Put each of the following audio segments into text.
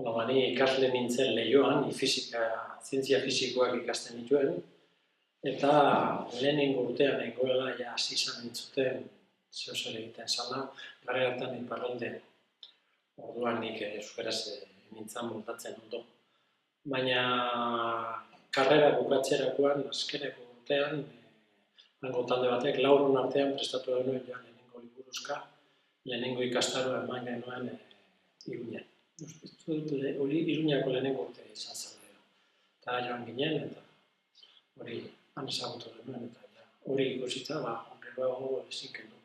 Ni ikasle nintzen Leioan, zientzia fisikoak ikasten nituen, eta lehenengo urtean nengoela hasi izan nintzuten zeozer egiten zala, gara hartan iparraldean. Orduan nik euskaraz nintzen moldatzen ondo. Baina karrera bukatzerakoan, azkeneko urtean, hango talde batek, lauron artean prestatu genuen joan lehenengo liburuzka, lehenengo ikastaroa eman genuen Iruñan. Hori Iruñako lehenengo urte izan zela. Eta joan ginen, eta hori han ezagutu genuen, eta hori ikusita, gero ezin kendu.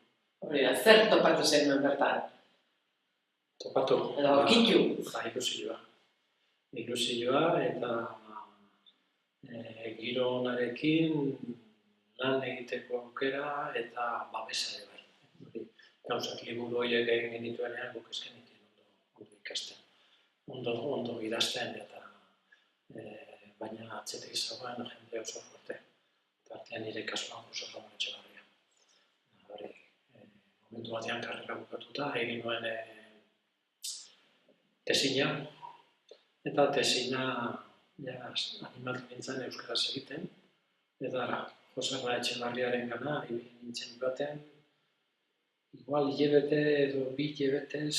Hori da, zer topatu zenuen bertan? Topatu. Edo aurkitu? Ilusioa, eta giro onarekin lan egiteko aukera eta babesa ere bai. Gauzak liburu horiek egin genituenean guk ez genituen ondo ikasten. Ondo idazten eta baina atzetik zegoen jende oso fuerte. Eta artean nire kasuan oso Ramon Etxebarria. Momentu batean karrera bukatuta, egin nuen tesina. Eta tesina animatu nintzen euskaraz egiten. Eta Joserra Etxebarriaren gana, nintzen baten, igual hilabete edo 2 hilabetez,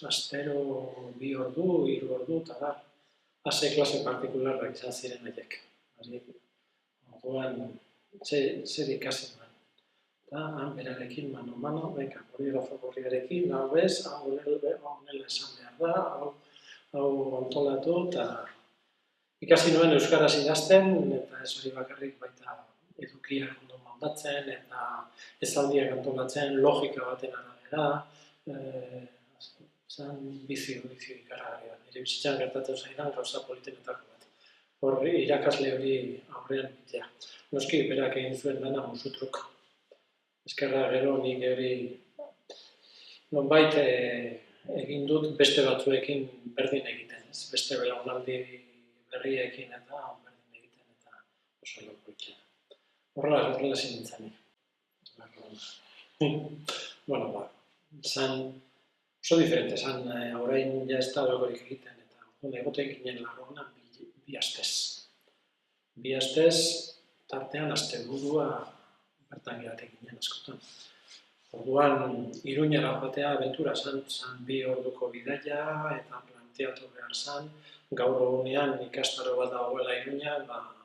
astero 2 ordu, 3 ordu, eta da, ase klase partikularrak izan ziren haiek. Orduan, zer ikasi nuen. Eta han berarekin mano, poligrafo gorriarekin, hau bez, hau honela esan behar da, hau antolatu, eta ikasi nuen euskaraz idazten, eta ez hori bakarrik baita edukiak ondo moldatzen, eta esaldiak antolatzen, logika baten arabera, zan bizio ikaragarria. Nire bizitzan gertatu zaidan gauza politenetako bat. Hor irakasle hori aurrean bitea. Noski, berak egin zuen dana musutruk. Eskerra gero nik hori nonbait egin dut beste batzuekin berdin egiten. Beste belaunaldi berriekin eta berdin egiten eta oso loko ikia. Horrela zinintzen. Zan oso diferente, zan orain ja ez da lagorik egiten eta egoten ginen larrona 2 astez. 2 astez, tartean asteburua bertan geratek ginen askotan. Orduan, Iruñara joatea abentura zan 2 orduko bidaia eta planteatu behar zan, gaur egunean ikastaro bat dagoela Iruñan,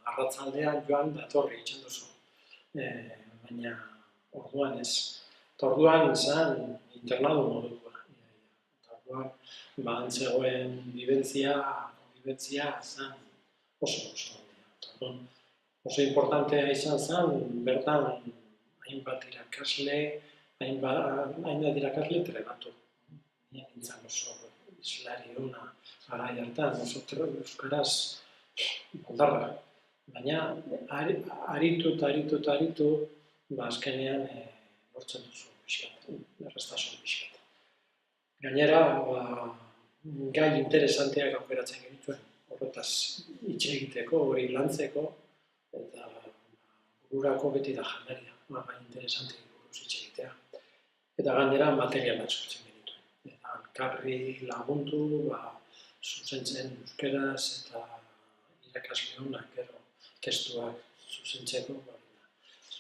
arratzaldean joan datorri itxen duzu. Baina orduan ez. Eta orduan zan internadu modukoa. Eta orduan, antzegoen bibentzia zan oso. Oso importantea izan zen, bertan hainbat irakasle trebatu. Nintzen oso izlari hona garai hartan, oso euskaraz moldarra. Baina aritu, azkenean lortzen duzu pixkat, erraztasun pixkat. Gainera, gai interesanteak aukeratzen genituen, horretaz hitz egiteko, hori lantzeko, eta bururako beti da janaria, gai interesanteak buruz hitz egitea. Eta gainera materialak sortzen genituen. Eta elkarri lagundu, zuzentzen euskeraz eta irakasle honak gero testuak zuzentzeko.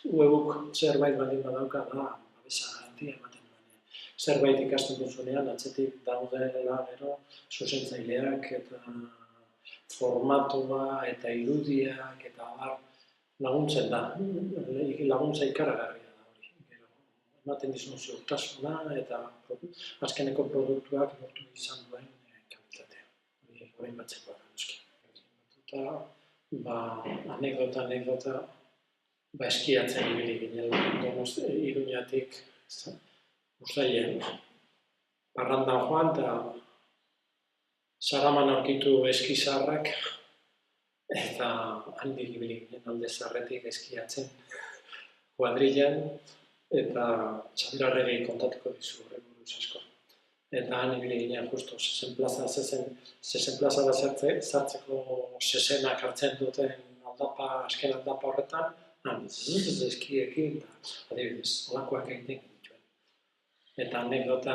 Webuk zerbait baldin badauka da, babesa garantia ematen duenean. Zerbait ikasten duzunean, atzetik daudela gero zuzentzaileak eta formatua eta irudiak eta laguntzen da. Laguntza ikaragarria da hori. Ematen dizun ziurtasuna eta azkeneko produktuak lortu izan duen kalitatea. Hori batzeko da, anekdota, eskiatzen ibili ginen, Iruñatik, uztailean, parrandan joan, eta Saraman aurkitu eskizarrak, eta handik ibili ginen alde zarretik eskiatzen, kuadrillan, eta Txandrarregi kontatuko dizu horrek buruz asko. Eta han ibili ginen justo, zezen plaza da sartzeko zezenak hartzen duten azken aldapa horretan, eskiekin, adibidez, olakoak egiten genituen. Eta anekdota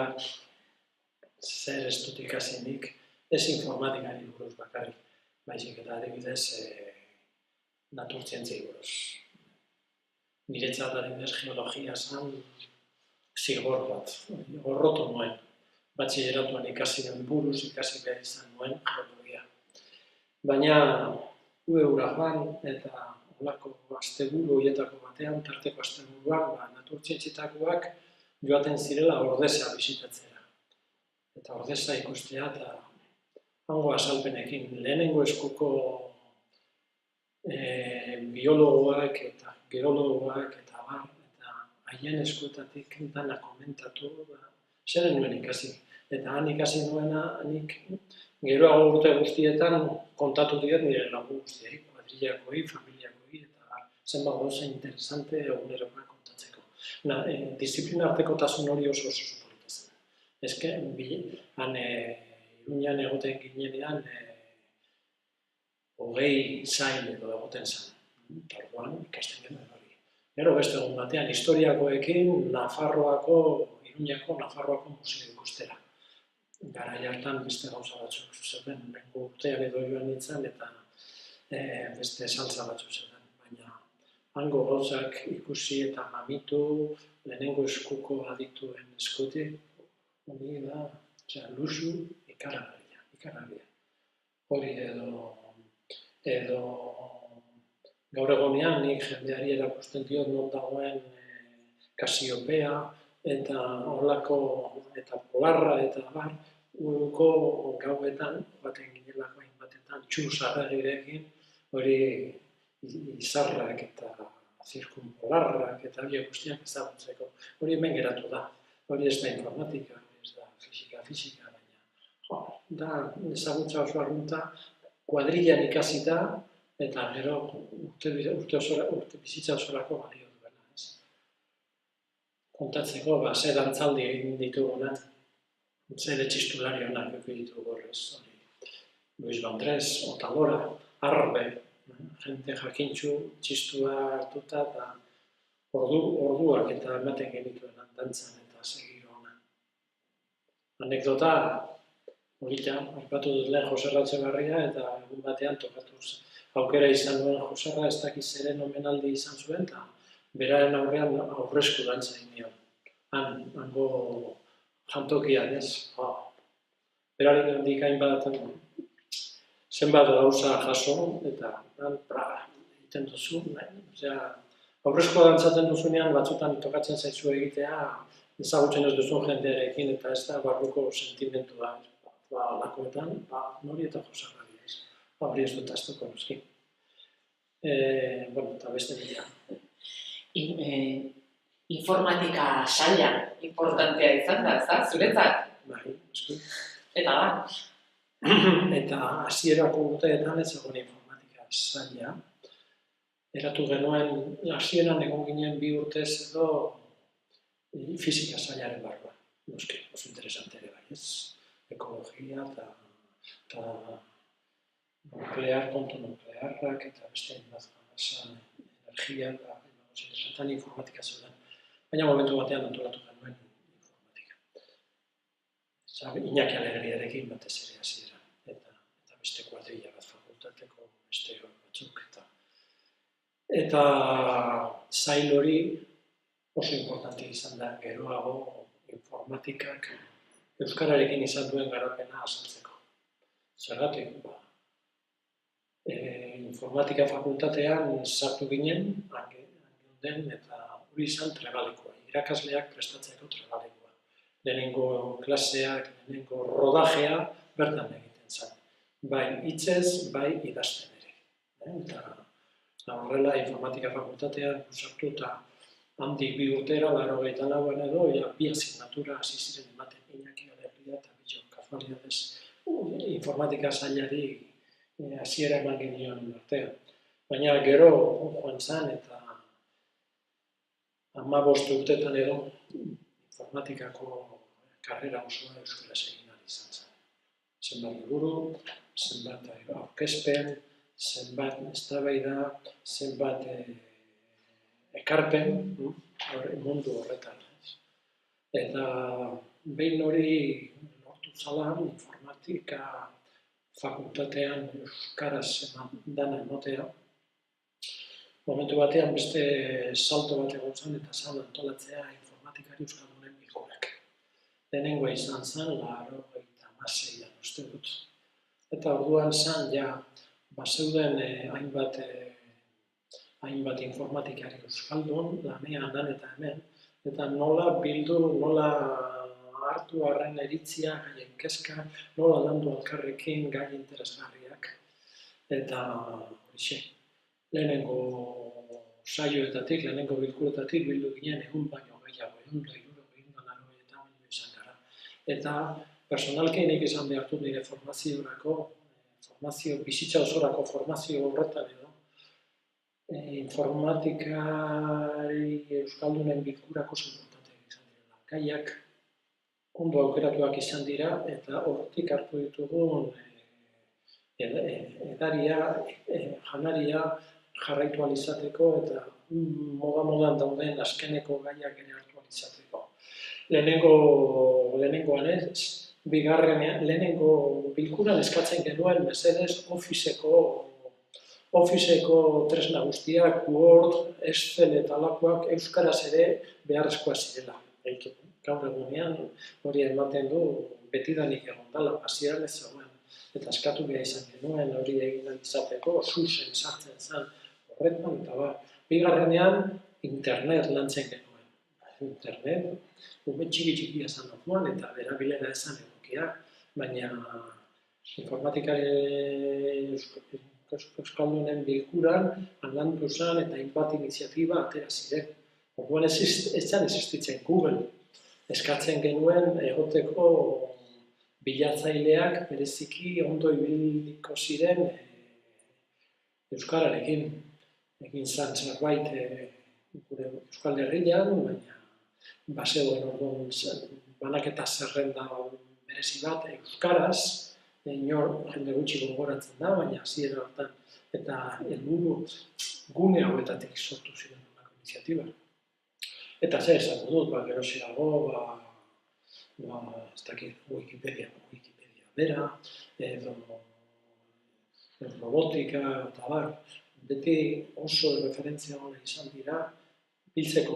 zer ez dut ikasinik, ez informatikari buruz bakarrik, baizik eta adibidez naturtzientziei buruz. Niretzat adibidez geologia zen zigor bat, gorrotu nuen. Batxileratuan ikasi nuen buruz, ikasi behar izan nuen geologia. Baina ueura joan eta olako asteburu horietako batean, tarteko asteburuak, naturtzientzitakoak joaten zirela Ordesa bisitatzera. Eta Ordesa ikustea eta hango azalpenekin lehenengo eskuko biologoak eta geologoak eta haien eskuetatik dana komentatu, zer nuen ikasi. Eta han ikasi nuena, nik geroago urte guztietan kontatu diet nire lagun guztiei, kuadrillakoei, familiakoi, eta zenbat gauza interesante egunerokoak kontatzeko. Disiplina artekotasun hori oso polita zen. Eske, han Iruñan egoten ginenean, 20 zail edo egoten zen. Eta orduan ikasten genuen hori. Gero beste egun batean, historiakoekin Iruñako Nafarroako museo ikustera. Garai hartan beste gauza batzuk zeuden, lehenko urtean edo joan nintzen eta beste saltza batzuk zeuden. Baina hango gauzak ikusi eta mamitu, lehenengo eskuko adituen eskutik, hori da, luxu ikaragarria. Hori edo gaur egonean nik jendeari erakusten diot non dagoen Kasiopea eta holako eta Polarra eta bar, uruko gauetan, baten ginelako hainbatetan, txuzarragirekin, hori izarrak eta zirkunpolarrak eta hori guztiak ezagutzeko. Hori hemen geratu da. Hori ez da informatika, ez da fisika, baina da ezagutza oso arrunta, kuadrillan ikasita, eta gero urte bizitza osorako balio duena. Kontatzeko, zer dantzaldi egin ditugunak, zer txistulari honak egin ditugu horrez. Luis Bandrés, Otalora, Arbe, jente jakintxu, txistua hartuta, eta orduak eta ematen genituen dantzan eta segiro hona. Anekdota, polita, aipatu dut lehen Jose Ratzebarria eta egun batean tokatuz aukera izan duen Joserra, ez dakiz zeren omenaldi izan zuen, eta beraren aurrean aurresku dantza egin nion. Hango jantokian, ez? Beraren handik hainbat zenbat gauza jaso, eta egiten duzu, aurrezko dantzatzen duzunean batzutan tokatzen zaizu egitea, ezagutzen ez duzun jendearekin, eta ez da barruko sentimentua. Lakoetan, nori eta Joserra ez. Hori ez dut aztuko noski. Eta beste dira. Informatika saila importantea izan da, ez da, zuretzat? Bai, eski. Eta da? Eta hasierako urteetan ez egon informatika saila. Eratu genuen, hasieran egon ginen 2 urtez edo fisika sailaren barruan. Noski, oso interesante ere bai, ez? Ekologia eta kontu nuklearrak eta beste energia eta interesantan informatika zeuden. Baina momentu batean antolatu genuen informatika. Iñaki Alegriarekin batez ere hasieran, eta beste kuadrilla bat fakultateko beste batzuk. Eta zail hori oso importante izan da geroago informatikak euskararekin izan duen garapena azaltzeko. Zergatik, informatika fakultatean sartu ginen, eta hori izan trebalekoa, irakasleak prestatzeko trebalekoa. Lehenengo klaseak, lehenengo rodajea bertan egiten zen. Bai hitzez, bai idazten ere. Eta horrela informatika fakultatean sartu eta handik 2 urtera, 89an edo, 2 asignatura hasi ziren ematen Iñaki Alegria eta bitxo kasualidadez informatika sailari hasiera eman genion artean. Baina gero joan zen eta 15 urtetan edo informatikako karrera osoa euskaraz egin ahal izan zen. Zenbat liburu, zenbat aurkezpen, zenbat eztabaida, zenbat ekarpen mundu horretan. Eta behin hori lortu zalan informatika fakultatean euskaraz dana ematea. Momentu batean beste salto bat egon zen eta zen antolatzea informatikari euskaldunen bilkurak. Lehenengoa izan zen, 86an uste dut. Eta orduan zen, bazeuden hainbat informatikari euskaldun, lanean han eta hemen, eta nola bildu, nola hartu harren iritzia, gaien kezka, nola landu elkarrekin gai interesgarriak. Eta horixe, lehenengo saioetatik, lehenengo bilkuretatik bildu ginen egun baino gehiago, 160 izan gara. Eta personalki nik izan behartu nire bizitza osorako formazio horretan edo, informatikari euskaldunen bilkurako importanteak izan direla. Gaiak ondo aukeratuak izan dira eta hortik hartu ditugun janaria jarraitu ahal eta modan dauden azkeneko gaiak ere hartu ahal izateko. Lehenengoan ez, lehenengo bilkuran eskatzen genuen mesedez Officeko tresna guztiak, Word, Excel eta alakoak euskaraz ere beharrezkoa zirela. Gaur egunean hori ematen du betidanik egon dela, hasieran ez zegoen. Eta eskatu behar izan genuen hori egin izateko, zuzen sartzen zen horretan, eta bigarrenean internet lantzen genuen. Internet, txiki-txikia zen orduan eta berabilera esan egokia, baina informatikari euskaldunen bilkuran landu zen eta hainbat iniziatiba atera ziren. Orduan ez zen existitzen Google. Eskatzen genuen egoteko bilatzaileak bereziki ondo ibiliko ziren euskararekin. Egin zen zerbait gure Euskal Herrian, baina bazegoen orduan banaketa zerrenda berezi bat euskaraz, jende gutxi gogoratzen da, baina hasiera hortan eta helburu gune hauetatik sortu ziren horrelako iniziatiba. Eta zer esango dut, geroxeago, ez dakit, Wikipedia bera, edo robotika eta beti oso referentzia hona izan dira, biltzeko,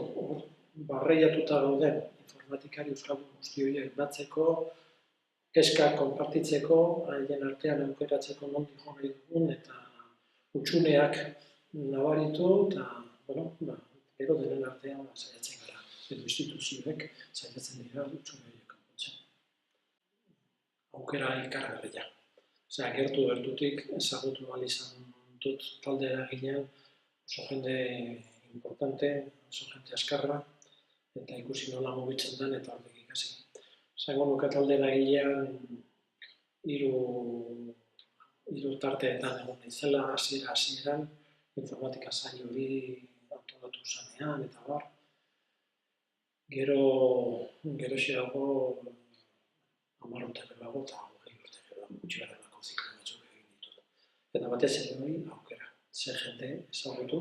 barreiatuta dauden informatikari euskaldun guzti horiek batzeko, kezkak konpartitzeko, haien artean aukeratzeko nondik jo nahi dugun, eta hutsuneak nabaritu, eta, gero denen artean saiatzen gara, edo instituzioek saiatzen dira hutsune horiek konpontzen. Aukera ikargarria. Gertu-gertutik ezagutu ahal izan dut talde eragilean, oso jende importante, oso jende askarra, eta ikusi nola mugitzen den eta horrek ikasi. Zango nuke talde eragilean hiru tarteetan egon naizela, hasieran, informatika sail hori antolatu zanean eta bar. Geroxeago 10 urte geroago eta 20 urte geroago gutxi garelako ziklo batzuk egin ditut. Eta batez ere hori aukera, zer jende ezagutu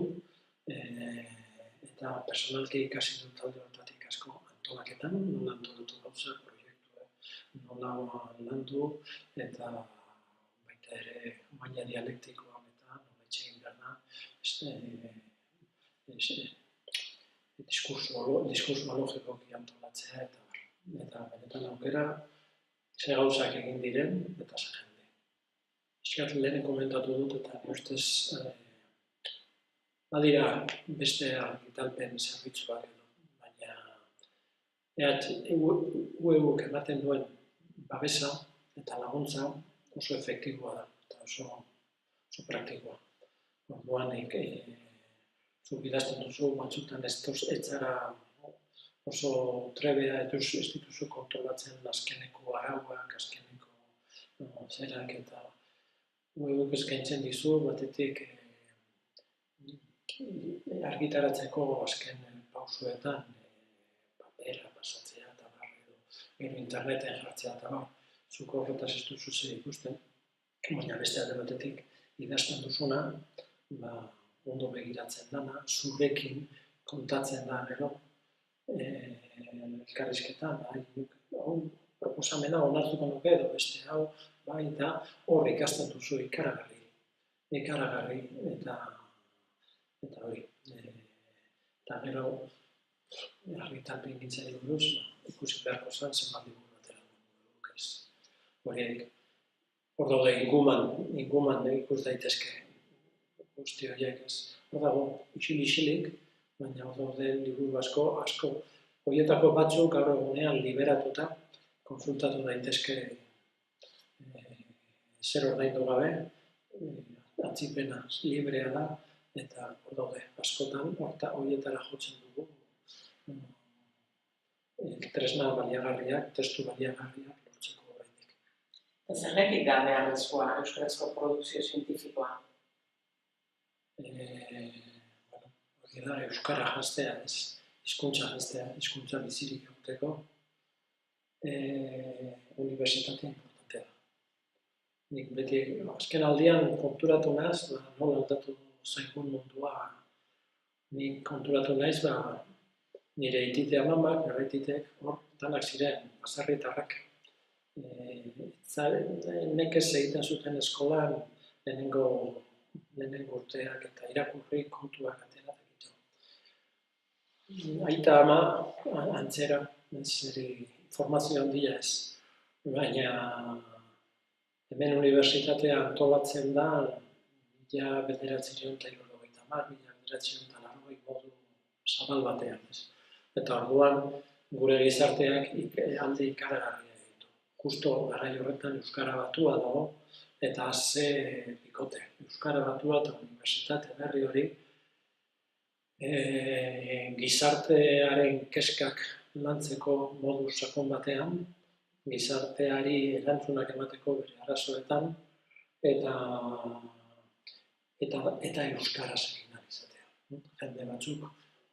eta personalki ikasi dut talde horretatik asko antolaketan, nola antolatu gauza, proiektua, nola landu eta baita ere maila dialektikoan eta nola etxegin behar da diskurso logikoki antolatzea eta benetan aukera ze gauzak egin diren eta ze jende. Eskat lehen komentatu dut eta ustez badira beste argitalpen zerbitzuak edo, baina webuk ematen duen babesa eta laguntza oso efektiboa da eta oso praktikoa. Orduan zuk idazten duzu, batzutan ez zara oso trebea ez dituzu kontrolatzen azkeneko arauak, azkeneko zerak eta webuk eskaintzen dizu, batetik argitaratzeko azken pausuetan papera pasatzea eta gero interneten jartzea eta zuk horretaz ez duzu zer ikusten, baina beste alde batetik idazten duzuna, ondo begiratzen dana, zurekin kontatzen da gero, elkarrizketan, hau proposamena onartuko nuke edo beste hau bai, eta hor ikasten duzu ikaragarri, eta hori. Eta gero, argitalpen gintzari buruz, ikusi beharko zen, zenbat liburu atera duen ez. Horiek, hor daude inguman ikus daitezke guzti horiek ez. Hor dago, isilik, baina hor daude liburu asko, horietako batzuk gaur egunean liberatuta, konsultatu daitezke zer ordaindu gabe, atzipena librea da, eta hor daude, askotan, horietara jotzen dugu, tresna baliagarriak, testu baliagarriak lortzeko oraindik. Zergatik da beharrezkoa euskarazko produkzio zientifikoa? Hori da, euskara janztea ez, hizkuntza janztea, hizkuntza bizirik egoteko, unibertsitatea importantea da. Nik beti, azken aldian konturatu naiz, nola aldatu zaigun mundua, nik konturatu naiz, nire aitite amamak, nire aititek, danak ziren, baserritarrak. Nekez egiten zuten eskolan, lehenengo urteak eta irakurri kontuak atera egiten. Aita ama, antzera, informazio handia ez, baina hemen unibertsitatea antolatzen da, 1980, modu zabal batean ez. Eta orduan, gure gizarteak alde ikaragarria ditu. Justo garai horretan euskara batua dago, eta ze bikote. Euskara batua eta unibertsitate berri hori gizartearen keskak lantzeko modu sakon batean, gizarteari erantzunak emateko bere arazoetan, eta euskaraz egin ahal izatea. Jende batzuk,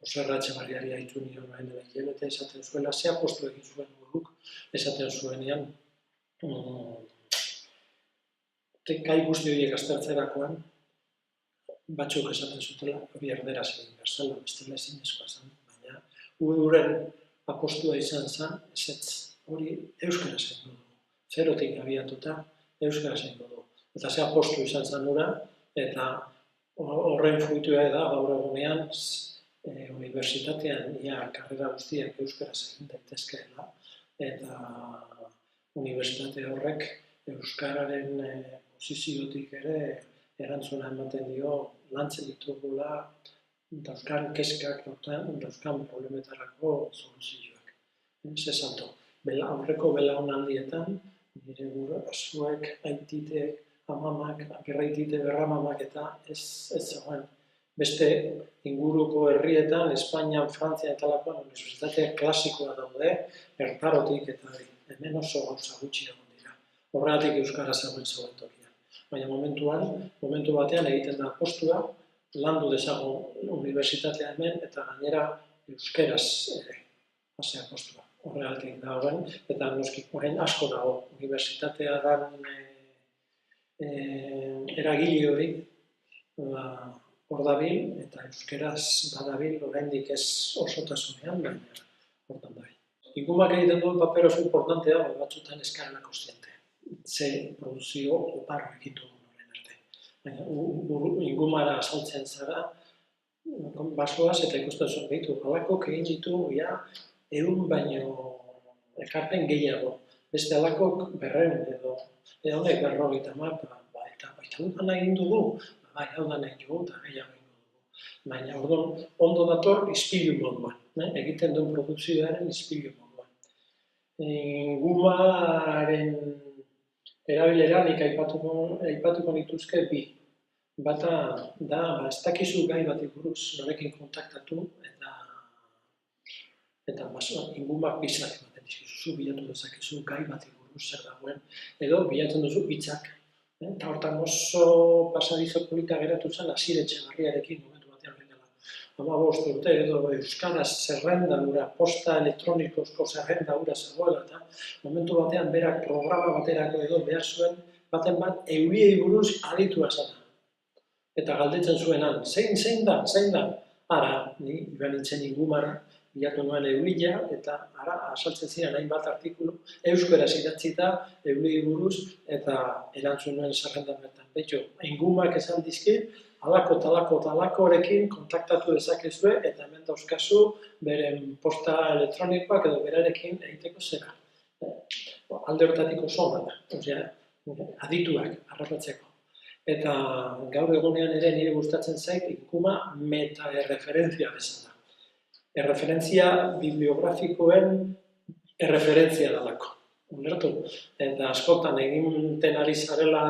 Oserra Etxebarriari aitu nion orain dela hilabete esaten zuela, ze apostu egin zuen buruk, esaten zuenean, gai guzti horiek aztertzerakoan, batzuk esaten zutela, hori erderaz egin behar zela, bestela ezinezkoa zen, baina uren apostua izan zen, ezetz, hori euskaraz egin dugu. Zerotik abiatuta, euskaraz egin dugu. Eta ze apostu izan zen hura, eta horren fruitua da gaur egunean, unibertsitatean karrera guztiak euskaraz egin daitezkeela, eta unibertsitate horrek euskararen posiziotik ere erantzuna ematen dio lantzen ditugula dauzkan keskak, dauzkan problemetarako soluzioak. Ze salto, aurreko belaunaldietan, nire gurasoek, aititek, amamak, gerraitite berramamak eta ez zegoen. Beste inguruko herrietan, Espainian, Frantzian eta lakoan, unibertsitateak klasikoa daude, ertarotik eta hemen oso gauza gutxi egon dira. Horregatik euskara zegoen tokian. Baina momentu batean egiten da postua, landu dezagun unibertsitatea hemen eta gainera euskeraz ere, hasea postua. Horregatik dagoen, eta noski orain asko dago unibertsitatea dan eragile hori, hor dabil, eta euskeraz badabil, oraindik ez osotasunean, baina hortan dabil. Ingumak egiten duen paper oso importantea, batzutan eskarela kostiente. Ze produzio oparro egitu horren arte. Baina ingumara saltzen zara, basoaz eta ikusten zuen behitu. Alakok egin ditu, 100 baino ekarpen gehiago. Beste alakok 200 edo honek 50, eta baita dudan egin dugu, bai, hau da nahi dugu, eta gehiago egin dugu. Baina, orduan, ondo dator izpilu moduan, egiten duen produkzioaren izpilu moduan. Gumaren erabilera nik aipatuko nituzke bi. Bata da, ez dakizu gai bat buruz norekin kontaktatu, eta ingumak bizak ematen dizkizu, bilatu dezakezu gai bat buruz zer dagoen, edo bilatzen duzu hitzak. Eta hortan oso pasadizo polita geratu zen Asier Etxebarriarekin momentu batean hori dela. 15 urte edo euskaraz zerrenda hura, posta elektronikozko zerrenda hura zegoela, eta momentu batean berak programa baterako edo behar zuen, baten bat euriei buruz aditua zena. Eta galdetzen zuenan, zein da? Ara, ni joan nintzen ingumara, bilatu nuen Eulila, eta ara, asaltzen ziren hainbat artikulu, euskaraz idatzita, Eulili buruz, eta erantzun nuen zerrendan bertan. Betxo, ingumak esan dizkit, talakorekin kontaktatu dezakezue, eta hemen dauzkazu beren posta elektronikoak edo berarekin egiteko zera. Alde horretatik oso ona da, adituak harrapatzeko. Eta gaur egunean ere nire gustatzen zait inguma meta-erreferentzia bezala. Erreferentzia bibliografikoen erreferentzia dalako. Ulertu? Eta askotan egiten ari zarela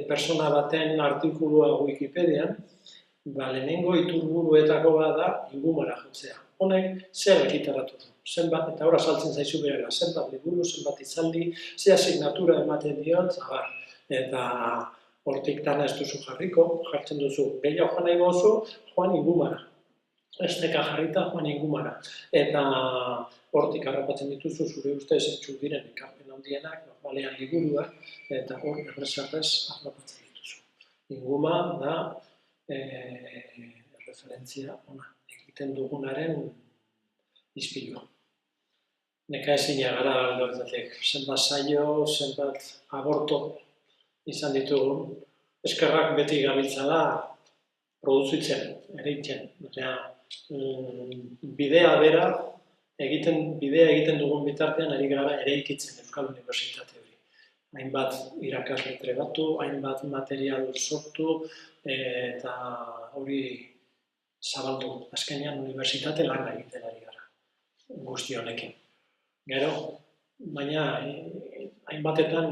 persona baten artikulua Wikipedian, lehenengo iturburuetako bat da ingumara jotzea. Honek zer argitaratu du, zenbat, eta hor azaltzen zaizu berela, zenbat liburu, zenbat itzaldi, ze asignatura ematen diot, eta hortik dana ez duzu jartzen duzu. Gehiago joan nahi gozu, joan ingumara. Esteka jarrita joan ingumara. Eta hortik harrapatzen dituzu zure ustez etxu diren ekarpen handienak, normalean liburuak, eta hor errez harrapatzen dituzu. Inguma da referentzia ona. Egiten dugunaren izpilua. Nekaezina gara alde horretatik. Zenbat saio, zenbat aborto izan ditugun. Eskerrak beti gabiltzala produzitzen, ereitzen. Bidea bera, bidea egiten dugun bitartean ari gara eraikitzen Euskal Unibertsitate hori. Hainbat irakasle trebatu, hainbat material sortu, eta hori zabaldu, azkenean unibertsitate lana egiten ari gara, guzti honekin. Gero, baina hainbatetan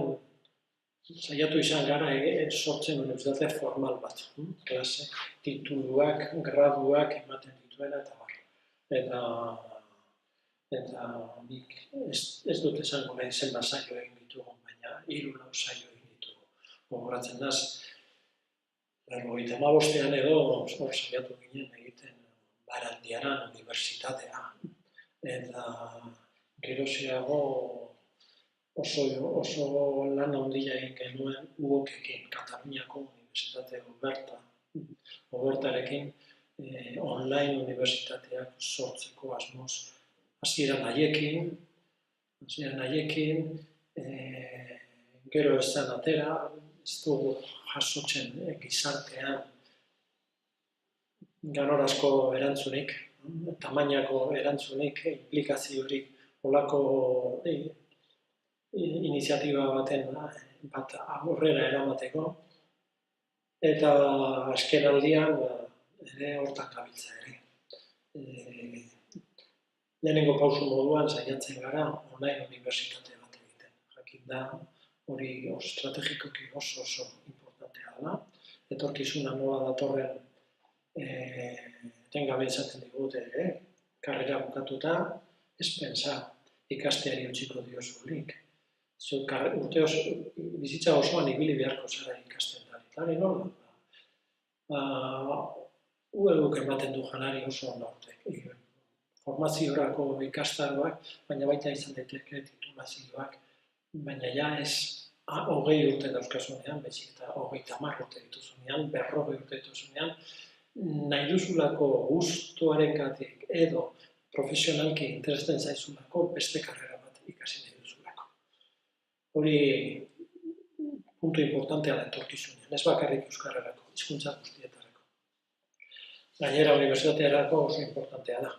saiatu izan gara sortzen unibertsitate formal bat, klase, tituluak, graduak ematen dituena eta bar. Eta nik ez dut esango nahi zenbat saio egin ditugu, baina 3-4 saio egin ditugu. Gogoratzen naz, 95ean edo hor saiatu ginen egiten Barandiaran unibertsitatea. Eta geroxeago oso lan handia egin genuen UOK-ekin, Kataluniako Unibertsitate Obertarekin online unibertsitateak sortzeko asmoz. Hasieran haiekin, gero ez zen atera, ez dugu jasotzen gizartean ganorazko erantzunik, tamainako erantzunik, implikaziorik, olako iniziatiba bat aurrera eramateko, eta azken aldian ere hortan gabiltza ere. Lehenengo pausu moduan saiatzen gara online unibertsitate bat egiten. Jakin da, hori estrategikoki oso importantea dela. Etorkizuna nola datorren etengabe izaten digute, karrera bukatuta, ez pensa ikasteari utziko diozulik. Bizitza osoan ibili beharko zara ikasten da. Eta nola? UEUk ematen du janari oso ondo urte. Formaziorako ikastaroak, baina baita izan daiteke titulazioak, baina ja ez 20 urte dauzkasunean, bezik eta 30 urte dituzunean, 40 urte dituzunean, nahi duzulako gustuarengatik edo profesionalki interesten zaizulako beste karrera bat ikasi nahi duzulako. Hori puntu importantea da etorkizunean, ez bakarrik euskararako, hizkuntza guztietarako. Gainera, unibertsitatearako oso importantea da.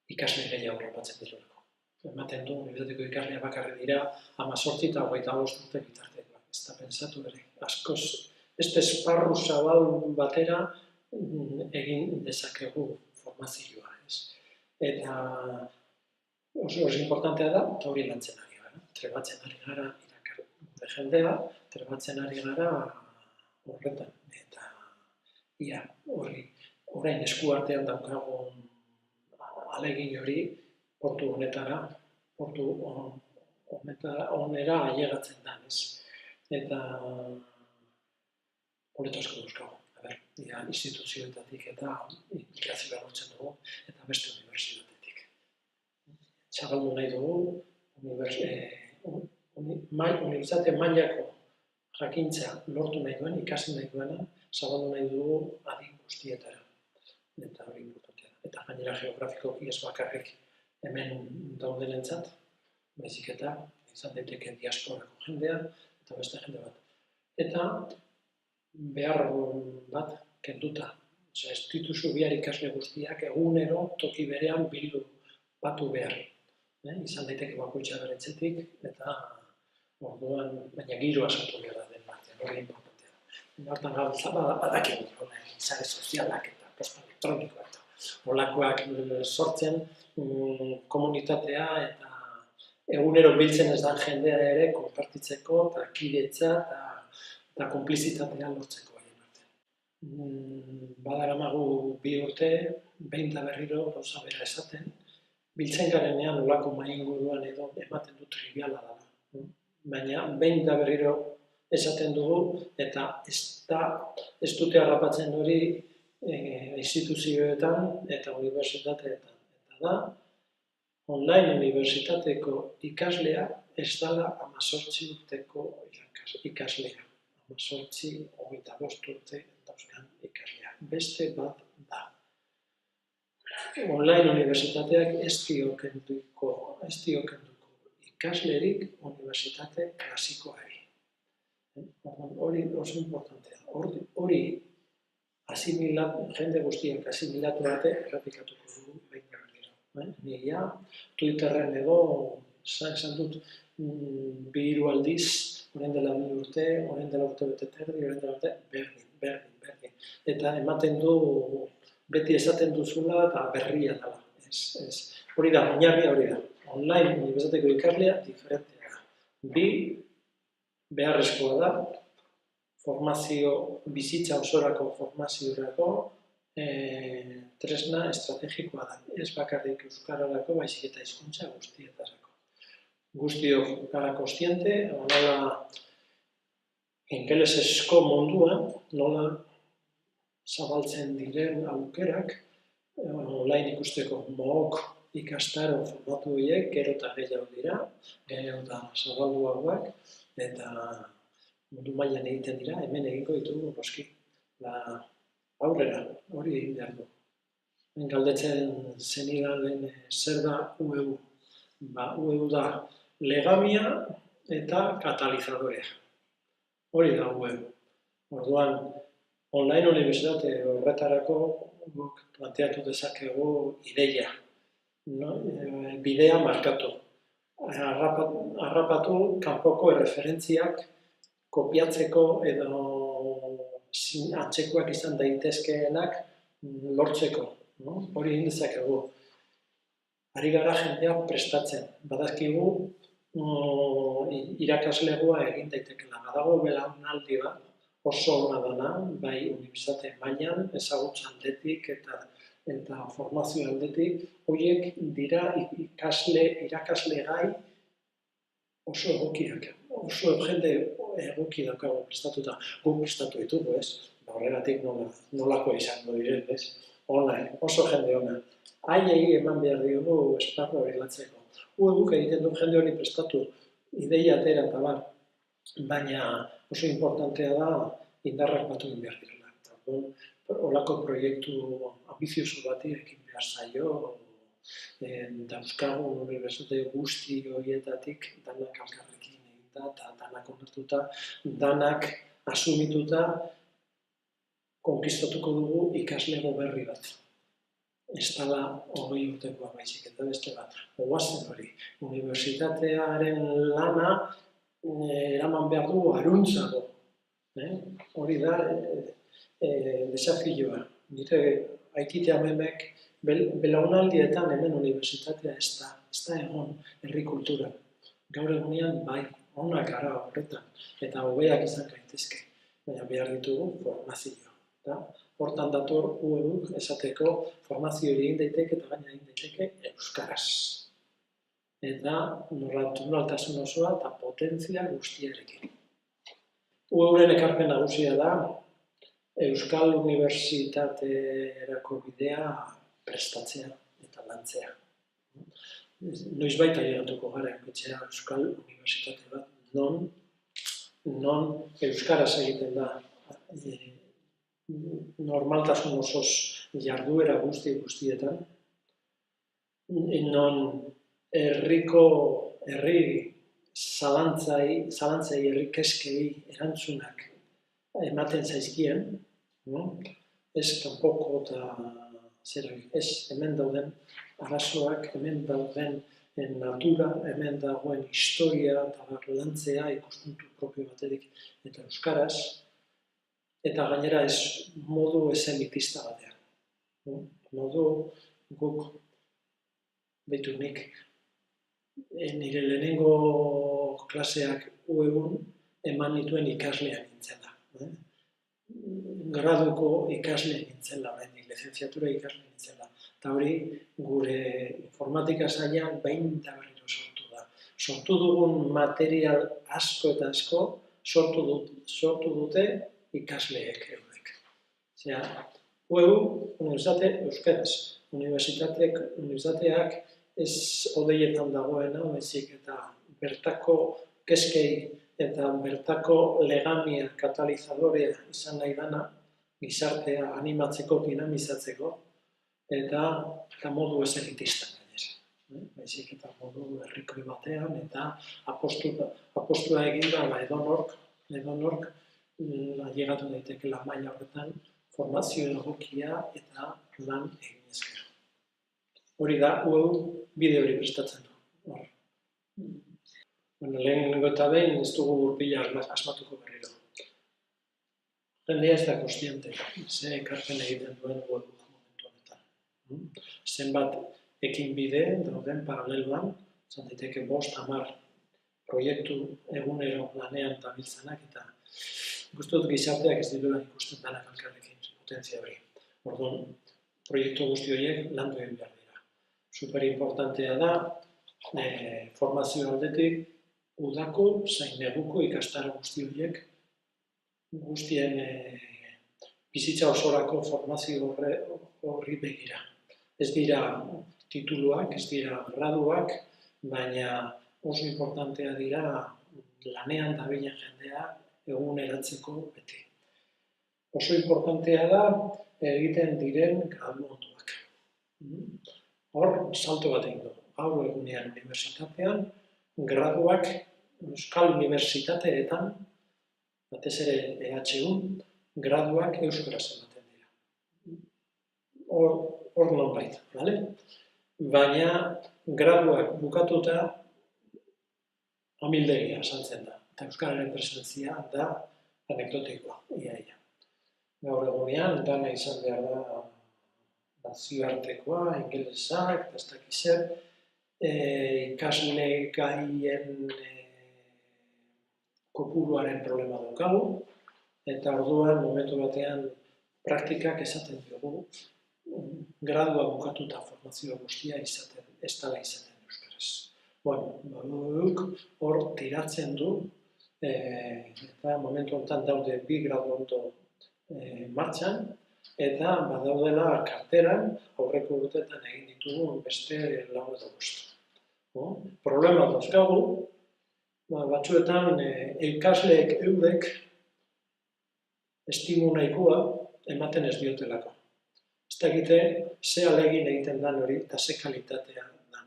Ikasle gehiago aurrepatzen direlako. Ematen du, unibertsitateko ikasleak bakarrik dira 18 eta 25 urte bitartekoak. Ez da pentsatu ere. Askoz, beste esparru zabal batera egin dezakegu formazioa. Eta oso importantea da, eta hori lantzen ari gara. Trebatzen ari gara gure jendea, trebatzen ari gara horretan. Eta ia hori orain eskuartean daukagun ahalegin hori portu honetara, portu honera ailegatzen da, ez? Eta politasko dauzkagu. Instituzioetatik eta implikazioa lortzen dugu, eta beste unibertsitatetik. Zabaldu nahi dugu, unibertsitate mailako jakintza lortu nahi duen, ikasi nahi duena, zabaldu nahi dugu adin guztietara. eta hori importantea da. Eta gainera geografikoki ez bakarrik hemen daudenentzat, baizik eta izan daiteke diasporako jendea eta beste jende bat. Eta behar bat kenduta. Ez dituzu bihar ikasle guztiak egunero toki berean bildu batu behar. Izan daiteke bakoitza bere etxetik eta orduan, baina giroa sortu behar da den batean, hori importantea da. Hortan gabiltza badakigu, sare sozialak eta posta elektronikoa eta holakoak sortzen komunitatea eta egunero biltzen ez den jendea ere konpartitzeko eta kidetza eta konplizitatea lortzeko. Badaramagu 2 urte, behin da berriro gauza bera esaten, biltzen garenean olako mahai inguruan edo ematen du triviala da. Baina behin da berriro esaten dugu eta ez dute harrapatzen hori instituzioetan eta unibertsitateetan. Eta da, online unibertsitateko ikaslea ez dela 18 urteko ikaslea. 18, 25 urte dauzkan ikaslea. Beste bat da. Online unibertsitateak ez dio kenduko ikaslerik unibertsitate klasikoari. Hori oso importantea. Hori jende guztiak asimilatu arte errepikatuko dugu behin berriro. Nire Twitterren edo esan dut 2 aldiz, orain dela 2 urte, orain dela urte bete terdi, orain dela urte berdin. Eta ematen du, beti esaten duzula eta berria dela. Hori da, oinarria hori da. Online unibertsitateko ikaslea diferentea da. 2, beharrezkoa da, bizitza osorako formaziorako tresna estrategikoa da. Ez bakarrik euskararako, baizik eta hizkuntza guztietarako. Guztiok gara kontziente, nola ingelesezko munduan, nola zabaltzen diren aukerak, online ikusteko MOOC ikastaro formatu horiek, gero eta gehiago dira, gero eta zabalduagoak, eta mundu mailan egiten dira, hemen egingo ditugu noski. Aurrera, hori egin behar du. Galdetzen zenidan zer da UEU. UEU da legamia eta katalizadorea. Hori da UEU. Orduan, online unibertsitate horretarako planteatu dezakegu ideia. Bidea markatu. Harrapatu kanpoko erreferentziak kopiatzeko edo antzekoak izan daitezkeenak lortzeko. Hori egin dezakegu. Ari gara jendea prestatzen. Badazkigu irakaslegoa egin daitekela. Badago belaunaldi bat oso ona dana, bai unibertsitate mailan, ezagutza aldetik eta formazio aldetik, horiek dira irakasle gai oso egokiak. Oso jende egoki daukago prestatuta. Guk prestatu ditugu, ez? Horregatik nolako izango diren, ez? Online, oso jende ona. Haiei eman behar diogu esparru hori latzeko. Guk egiten du jende hori prestatu, ideia atera eta bar, baina oso importantea da indarrak batu egin behar direla. Holako proiektu ambizioso bati ekin behar zaio, dauzkagu unibertsitate guzti horietatik danak elkarrekin eginda eta danak onartuta, danak asumituta konkistatuko dugu ikaslego berri bat. Ez dela 20 urtekoa baizik eta beste bat. Oazen hori, unibertsitatearen lana eraman behar du aruntzago. Hori da desafioa. Nire aitite amemek belaunaldietan hemen unibertsitatea ez da egon herri kultura. Gaur egunean bai, onak gara horretan, eta hobeak izan gaitezke, baina behar ditugu formazioa. Hortan dator UEUk esateko formazio egin daiteke eta gaina egin daiteke euskaraz. Eta normaltasun osoa eta potentzia guztiarekin. UEUren ekarpen nagusia da Euskal Unibertsitaterako bidea prestatzea eta lantzea. Noizbait ailegatuko gara egitea Euskal Unibertsitate bat, non euskaraz egiten da normaltasun osoz jarduera guztietan, non herri zalantzai, herri keskei erantzunak ematen zaizkien, ez kanpoko eta ez hemen dauden arazoak, hemen dauden natura, hemen dagoen historia eta lantzea ikuspuntu propio batetik eta euskaraz, eta gainera ez modu ez elitista batean. Modu guk behitu nik nire lehenengo klaseak egun eman nituen ikasleak nintzela. Graduko ikasle nintzela, lizenziatura ikasle nintzela. Eta hori gure informatika sailean behin eta berriro sortu da. Sortu dugun material asko eta asko sortu dute ikasleek eurek. Osea, unibertsitate euskaraz. Unibertsitateak ez odeietan dagoena, baizik eta bertako keskei eta bertako legamia katalizadorea izan nahi dana, gizartea animatzeko, dinamizatzeko, eta modu ez elitistan gainera. Baizik eta modu herrikoi batean, eta apostua eginda edonork ailegatu daitekela maila horretan, formazio egokia eta lan egin ezkero. Hori da, bide hori prestatzen du. Lehenengo eta behin ez dugu gurpila asmatuko berriro. Jendea ez da kostiente, ze ekarpen egiten duen momentu honetan. Zenbat ekin bide dauden paraleloan, zan daiteke 5-10 proiektu egunero lanean dabiltzanak, eta ikusten dut gizarteak ez dituela ikusten denak elkarrekin potentzia hori. Orduan, proiektu guzti horiek landu egin behar dira. Superimportantea da, formazio aldetik, udako, zain neguko ikastaro guzti horiek, guztien bizitza osorako formazio horri begira. Ez dira tituluak, ez dira graduak, baina oso importantea dira lanean dabilen jendea eguneratzeko beti. Oso importantea da egiten diren graduondoak. Hor, salto bat egin du. Gaur egunean unibertsitatean, graduak euskal unibertsitateetan, batez ere EHU, graduak euskaraz ematen dira. Hor nonbait, bale? Baina graduak bukatuta amildegia saltzen da. Eta euskararen presentzia da anekdotikoa, iaia. Gaur egunean, dana izan behar da nazioartekoa, ingelesak, eta ez dakiz zer, ikasle gaien kopuruaren problema daukagu, eta orduan momentu batean praktikak esaten dugu, gradua bukatuta formazio guztia ez dela izaten euskaraz. Bueno, hor tiratzen du, eta momentu honetan daude 2 graduondo martxan, eta badaudela karteran aurreko urteetan egin ditugu beste 4 edo 5. Problema dauzkagu, batzuetan ikasleek eurek estimu nahikoa ematen ez diotelako. Ez dakite ze ahalegin egiten dan hori eta ze kalitatea dan.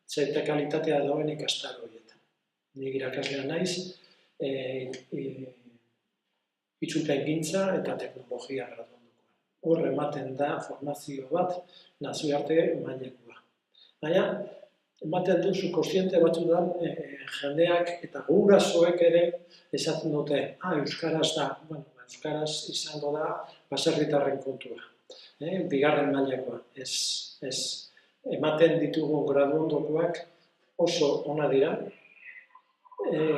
Ze kalitatea dagoen ikastaro horietan. Nik irakaslea naiz, itzulpengintza eta teknologia graduondokoa. Hor ematen da formazio bat nazioarte mailakoa. Baina, ematen duzu kontziente batzuetan jendeak eta gurasoek ere esaten dute, euskaraz da, euskaraz izango da baserritarren kontua. Bigarren mailakoa. Ez. Ematen ditugu graduondokoak oso ona dira,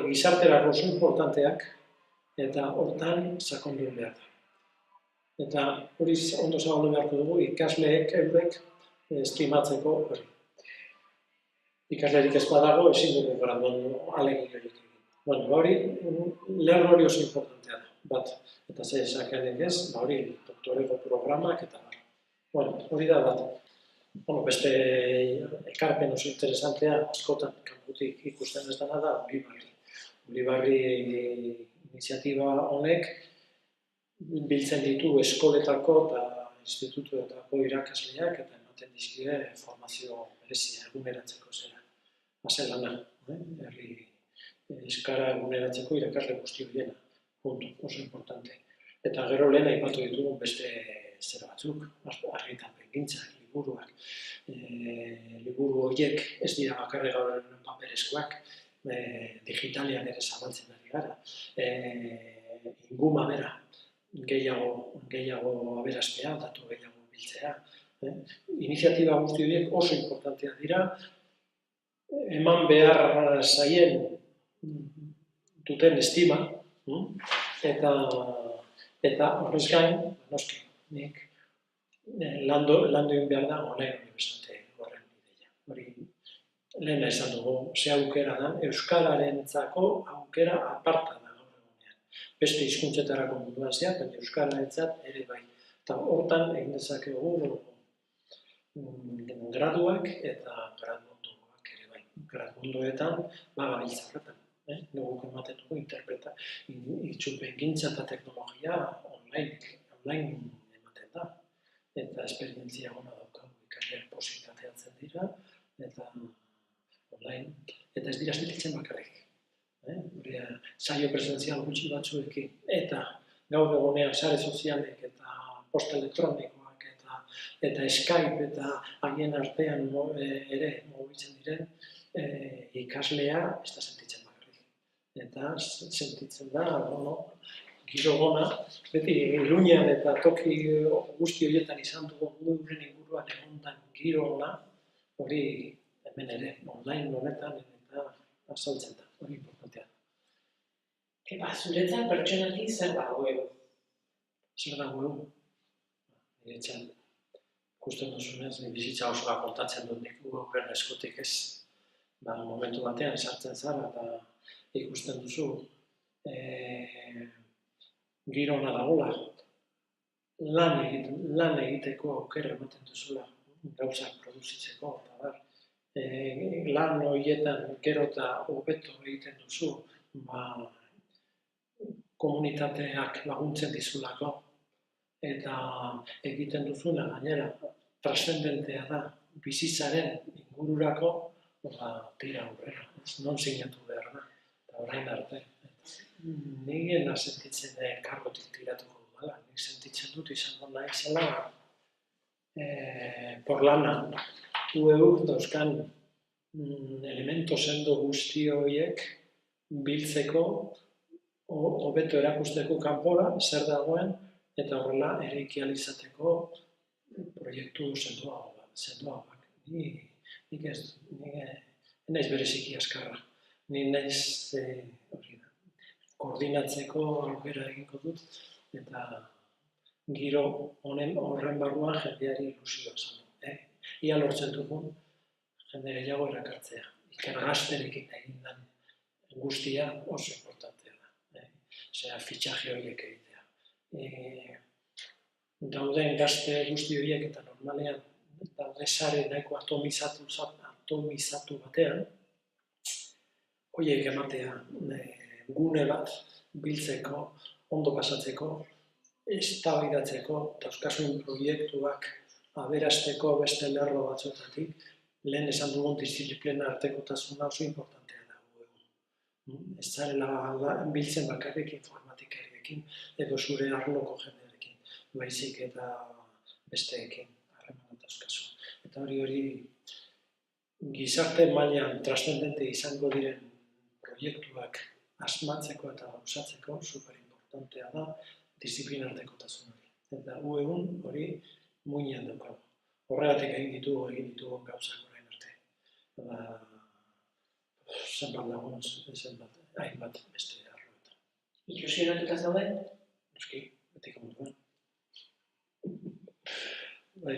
gizarterako oso importanteak, eta hortan sakondu behar da. Eta hori ondo zabaldu beharko dugu ikasleek eurek estimatzeko hori. Ikaslerik ez badago, ezin dugu graduondo ahalegin horiek egin. Hori, lerro hori oso importantea da. Bat, eta ze esakenek ez, hori doktoreko programak eta hori da bat. Beste ekarpen oso interesantea, askotan kanpotik ikusten ez dena da Uribarri. Uribarri iniziatiba honek biltzen ditu eskoletako eta institutuetako irakasleak eta ematen dizkie formazio berezia eguneratzeko zera. Azelana, euskara eguneratzeko irakasle guzti horiena, punto, oso importante. Eta gero lehen aipatu ditugun beste zera batzuk, argitalpengintzak, liburuak. Liburu horiek ez dira bakarrik gaur paperezkoak, digitalean ere zabaltzen ari gara. Inguma bera, gehiago aberastea, datu gehiago biltzea. Iniziatiba guzti horiek oso importanteak dira, eman behar zaien duten estima, eta horrez gain, noski, nik landu egin behar da online unibertsitate horren ideia. Hori, lehen esan dugu, ze aukera da, euskararentzako aukera aparta da gaur egunean. Beste hizkuntzetarako munduan zehar, baina euskararentzat ere bai. Eta hortan egin dezakegu graduak eta graduondoak ere bai. Graduondoetan bagabiltza horretan. Guk ematen dugu itzulpengintza eta teknologia online ematen da. Eta esperientzia ona daukagu, ikasleak pozik ateratzen dira, eta online, eta ez dira sentitzen bakarrik. Saio presentzial gutxi batzuekin, eta gaur egunean sare sozialek eta posta elektronikoak eta Skype eta haien artean ere mugitzen diren ikaslea ez da sentitzen bakarrik. Eta sentitzen da, giro gona, beti Iruñean eta toki guzti horietan izan dugu guren inguruan egondan giro gona, hori hemen ere online honetan eta azaltzen da, hori importantea. Zuretzat pertsonalki zer dago egu? Zer dago egu? Niretzat, ikusten duzunez, bizitza osoa kontatzen dut nik guren eskutik ez. Momentu batean sartzen zara eta ikusten duzu giro ona dagoela, lan egiteko aukera ematen duzula, gauzak produzitzeko, eta bar. Lan horietan gero eta hobeto egiten duzu, komunitateak laguntzen dizulako, eta egiten duzuna gainera, transcendentea da, bizitzaren ingururako, tira aurrera, non sinatu behar da, eta orain arte. Nigena sentitzen kargotik tiratuko dudala, nik sentitzen dut izango naizela porlana. UEUk dauzkan elemento sendo guzti horiek biltzeko, hobeto erakusteko kanpora, zer dagoen, eta horrela eraiki ahal izateko proiektu sendoagoak. Nik ez naiz bereziki azkarra, ni naiz koordinatzeko aukera egingo dut, eta giro horren barruan jendeari ilusioa izan. Ia lortzen dugun jende gehiago erakartzea. Ikergazterekin egin den guztia oso importantea da. Fitxaje horiek egitea. Dauden gazte guzti horiek eta normalean daude sare nahiko atomizatu batean, horiek ematea gune bat biltzeko, ondo pasatzeko, eztabaidatzeko, dauzkasun proiektuak aberasteko beste lerro batzuetatik, lehen esan dugun diziplina artekotasuna oso importantea da. Ez zarela biltzen bakarrik informatikariekin edo zure arloko jendearekin, baizik eta besteekin harremana dauzkazu. Eta hori gizarte mailan transzendente izango diren proiektuak asmatzeko eta gauzatzeko superimportantea da diziplina artekotasun hori. Eta egun hori muinean daukagu. Horregatik egin ditugu gauzak orain arte. Zenbat lagun, hainbat beste arloetan. Ilusionatuta zaude? Noski, betiko moduan. Bai.